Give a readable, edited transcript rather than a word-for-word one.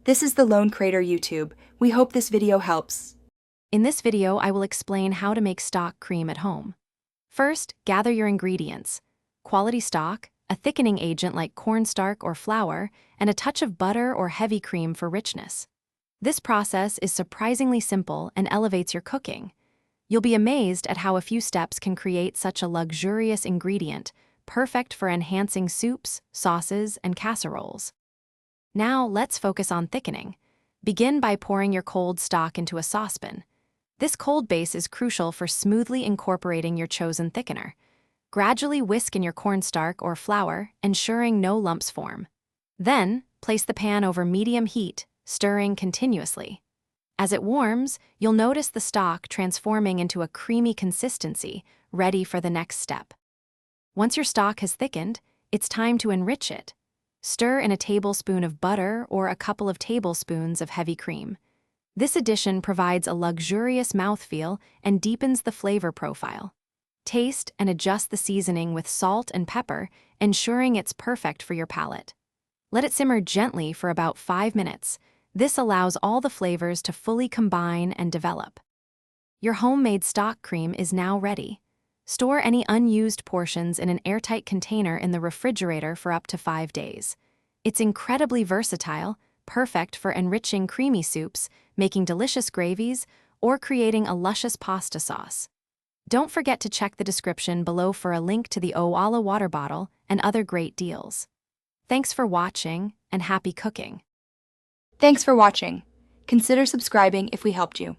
This is the Lone Crater YouTube. We hope this video helps. In this video, I will explain how to make stock cream at home. First, gather your ingredients: quality stock, a thickening agent like cornstarch or flour, and a touch of butter or heavy cream for richness. This process is surprisingly simple and elevates your cooking. You'll be amazed at how a few steps can create such a luxurious ingredient, perfect for enhancing soups, sauces, and casseroles. Now, let's focus on thickening. Begin by pouring your cold stock into a saucepan. This cold base is crucial for smoothly incorporating your chosen thickener. Gradually whisk in your cornstarch or flour, ensuring no lumps form. Then, place the pan over medium heat, stirring continuously. As it warms, you'll notice the stock transforming into a creamy consistency, ready for the next step. Once your stock has thickened, it's time to enrich it. Stir in a tablespoon of butter or a couple of tablespoons of heavy cream. This addition provides a luxurious mouthfeel and deepens the flavor profile. Taste and adjust the seasoning with salt and pepper, ensuring it's perfect for your palate. Let it simmer gently for about 5 minutes. This allows all the flavors to fully combine and develop. Your homemade stock cream is now ready. Store any unused portions in an airtight container in the refrigerator for up to 5 days. It's incredibly versatile, perfect for enriching creamy soups, making delicious gravies, or creating a luscious pasta sauce. Don't forget to check the description below for a link to the Owala water bottle and other great deals. Thanks for watching, and happy cooking! Thanks for watching. Consider subscribing if we helped you.